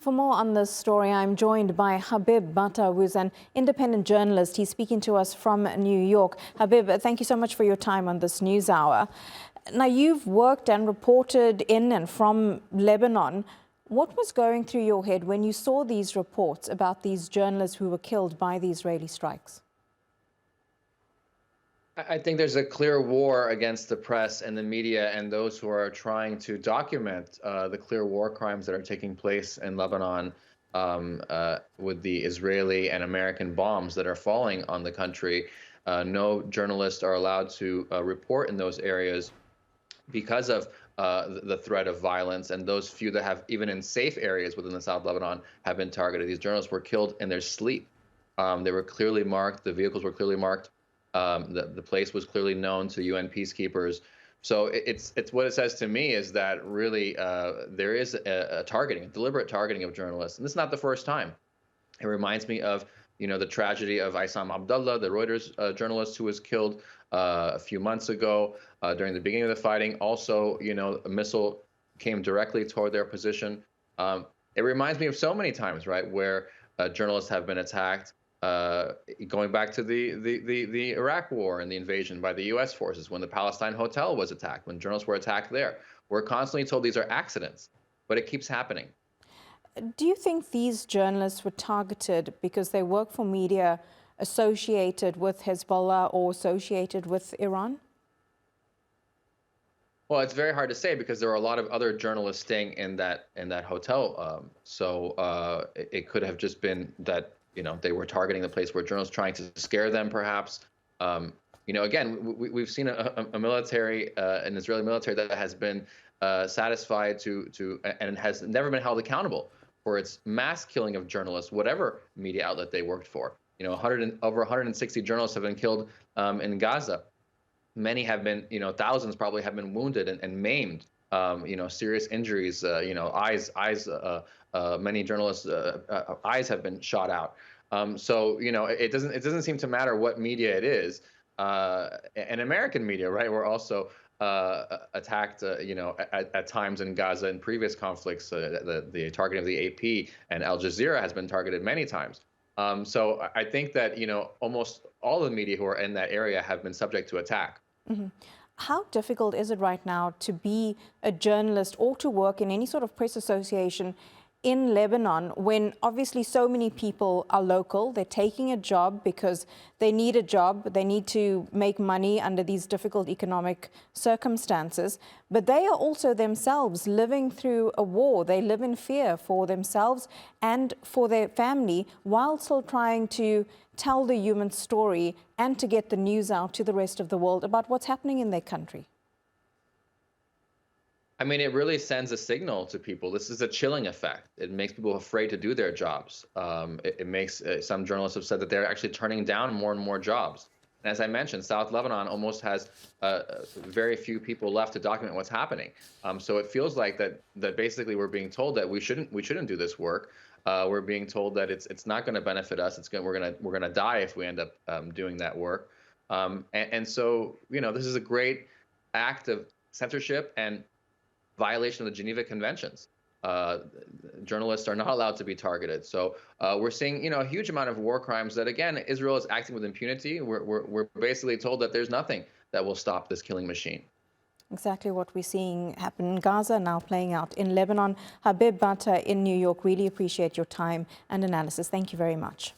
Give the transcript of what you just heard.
For more on this story, I'm joined by Habib Battah, who's an independent journalist. He's speaking to us from New York. Habib, thank you so much for your time on this news hour. Now, you've worked and reported in and from Lebanon. What was going through your head when you saw these reports about these journalists who were killed by the Israeli strikes? I think there's a clear war against the press and the media and those who are trying to document the clear war crimes that are taking place in Lebanon with the Israeli and American bombs that are falling on the country. No journalists are allowed to report in those areas because of the threat of violence, and those few that have, even in safe areas within the South Lebanon, have been targeted. These journalists were killed in their sleep. They were clearly marked. The vehicles were clearly marked. The place was clearly known to UN peacekeepers. So it's what it says to me is that really there is a targeting, a deliberate targeting of journalists. And this is not the first time. It reminds me of, the tragedy of Isam Abdullah, the Reuters journalist who was killed a few months ago during the beginning of the fighting. Also, a missile came directly toward their position. It reminds me of so many times, right, where journalists have been attacked. Going back to the Iraq war and the invasion by the U.S. forces, when the Palestine hotel was attacked, when journalists were attacked there. We're constantly told these are accidents, but it keeps happening. Do you think these journalists were targeted because they work for media associated with Hezbollah or associated with Iran? Well, it's very hard to say because there are a lot of other journalists staying in that hotel. So it could have just been that they were targeting the place where journalists trying to scare them, perhaps. Again, we've seen a military, an Israeli military that has been satisfied to and has never been held accountable for its mass killing of journalists, whatever media outlet they worked for. Over 160 journalists have been killed in Gaza. Many have been, thousands probably have been wounded and maimed. Serious injuries. Many journalists' eyes have been shot out. So it doesn't seem to matter what media it is. And American media, right, were also attacked, at times in Gaza in previous conflicts. The targeting of the AP and Al Jazeera has been targeted many times. So I think that almost all of the media who are in that area have been subject to attack. Mm-hmm. How difficult is it right now to be a journalist or to work in any sort of press association in Lebanon when obviously so many people are local? They're taking a job because they need a job, they need to make money under these difficult economic circumstances, but they are also themselves living through a war. They live in fear for themselves and for their family while still trying to tell the human story and to get the news out to the rest of the world about what's happening in their country. I mean, it really sends a signal to people. This is a chilling effect. It makes people afraid to do their jobs. It makes some journalists have said that they're actually turning down more and more jobs. And as I mentioned, South Lebanon almost has very few people left to document what's happening. So it feels like that basically we're being told that we shouldn't do this work. We're being told that it's not going to benefit us. We're gonna die if we end up doing that work. And so this is a great act of censorship and violation of the Geneva Conventions. Journalists are not allowed to be targeted. So we're seeing, a huge amount of war crimes that, again, Israel is acting with impunity. We're basically told that there's nothing that will stop this killing machine. Exactly what we're seeing happen in Gaza, now playing out in Lebanon. Habib Battah in New York, really appreciate your time and analysis. Thank you very much.